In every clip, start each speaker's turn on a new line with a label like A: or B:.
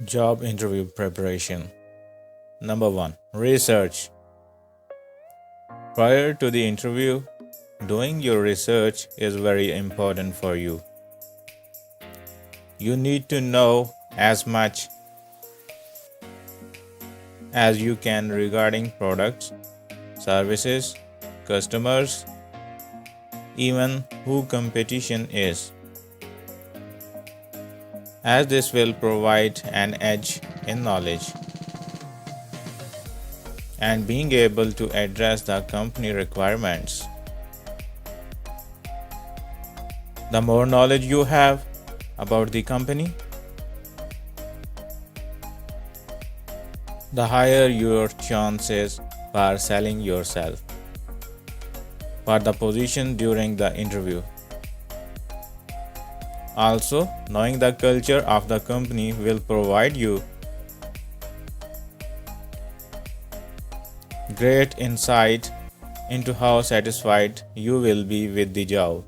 A: Job interview preparation. Number 1. Research. Prior to the interview, doing your research is very important for you. You need to know as much as you can regarding products, services, customers, even who competition is, as this will provide an edge in knowledge and being able to address the company requirements. The more knowledge you have about the company, the higher your chances for selling yourself for the position during the interview. Also, knowing the culture of the company will provide you great insight into how satisfied you will be with the job.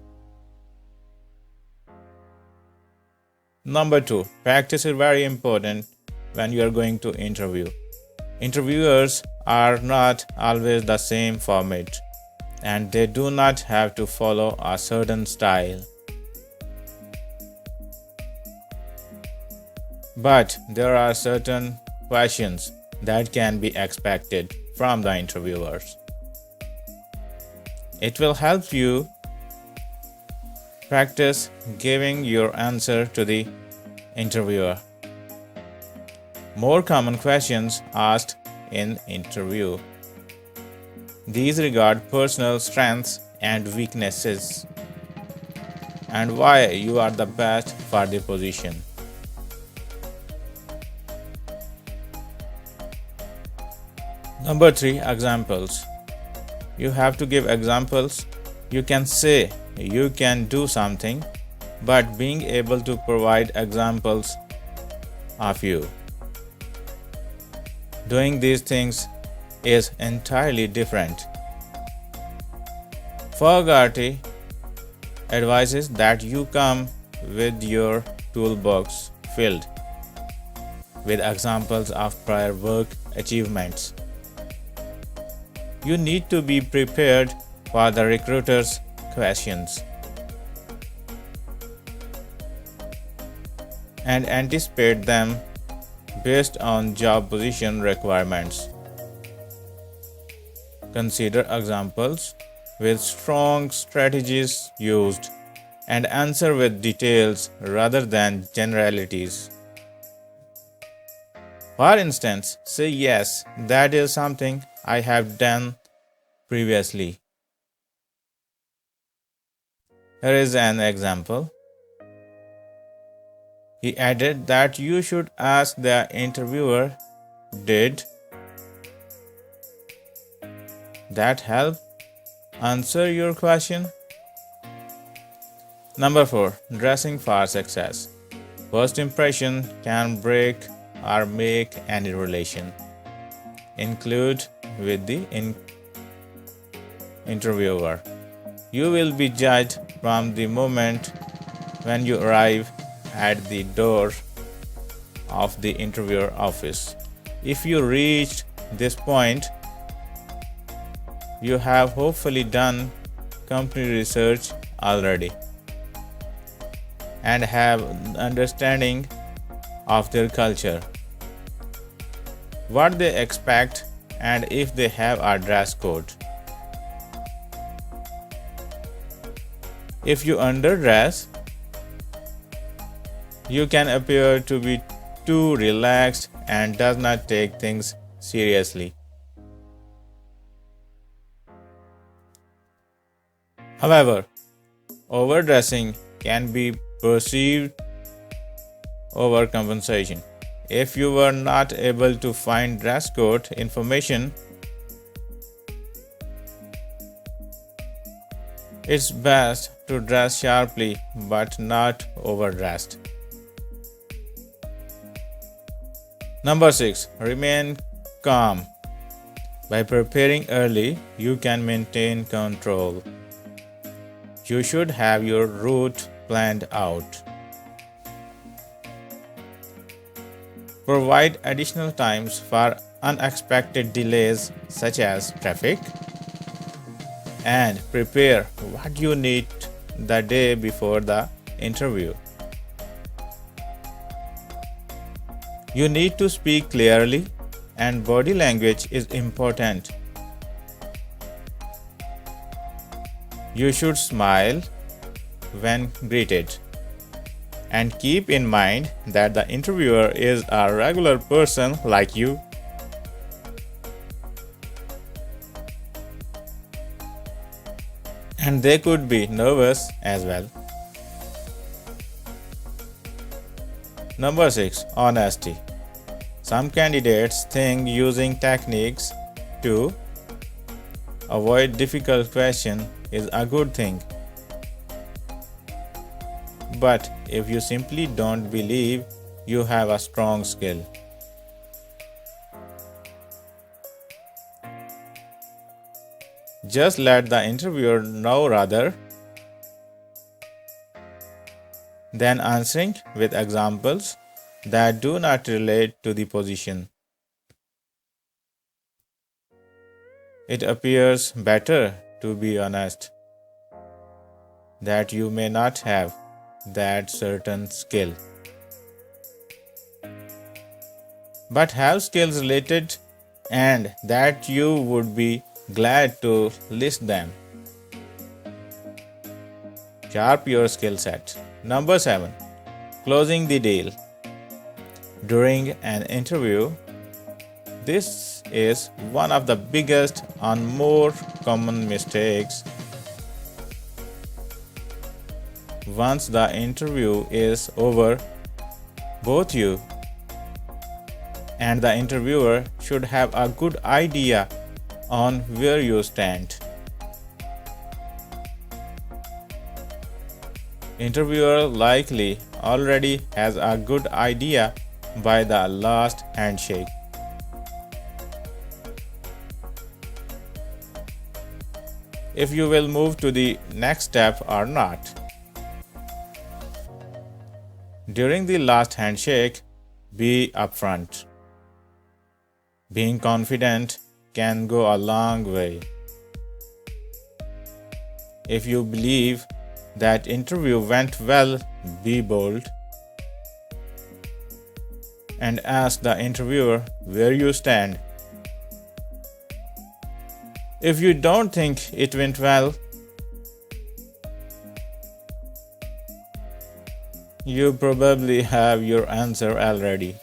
A: Number 2. Practice is very important when you are going to interview. Interviewers are not always the same format, and they do not have to follow a certain style. But there are certain questions that can be expected from the interviewers. It will help you practice giving your answer to the interviewer. More common questions asked in interview. These regard personal strengths and weaknesses and why you are the best for the position. Number 3. Examples. You have to give examples. You can say you can do something, but being able to provide examples of you doing these things is entirely different. Fogarty advises that you come with your toolbox filled with examples of prior work achievements. You need to be prepared for the recruiter's questions and anticipate them based on job position requirements. Consider examples with strong strategies used and answer with details rather than generalities. For instance, say yes, that is something I have done previously. Here is an example. He added that you should ask the interviewer, did that help answer your question? Number 4. Dressing for success. First impression can break or make any relation. Include with the interviewer. You will be judged from the moment when you arrive at the door of the interviewer office. If you reached this point, you have hopefully done company research already and have understanding of their culture, what they expect, and if they have a dress code. If you underdress, you can appear to be too relaxed and does not take things seriously. However, overdressing can be perceived overcompensation. If you were not able to find dress code information, it's best to dress sharply but not overdressed. Number 6. Remain calm. By preparing early, you can maintain control. You should have your route planned out. Provide additional times for unexpected delays such as traffic, and prepare what you need the day before the interview. You need to speak clearly, and body language is important. You should smile when greeted, and keep in mind that the interviewer is a regular person like you. And they could be nervous as well. Number 6. Honesty. Some candidates think using techniques to avoid difficult questions is a good thing. But if you simply don't believe you have a strong skill, just let the interviewer know rather than answering with examples that do not relate to the position. It appears better to be honest that you may not have that certain skill, but have skills related and that you would be glad to list them. Sharp your skill set. Number 7. Closing the deal. During an interview, this is one of the biggest and more common mistakes. Once the interview is over, both you and the interviewer should have a good idea on where you stand. Interviewer likely already has a good idea by the last handshake. If you will move to the next step or not. During the last handshake, be upfront. Being confident can go a long way. If you believe that interview went well, be bold and ask the interviewer where you stand. If you don't think it went well, you probably have your answer already.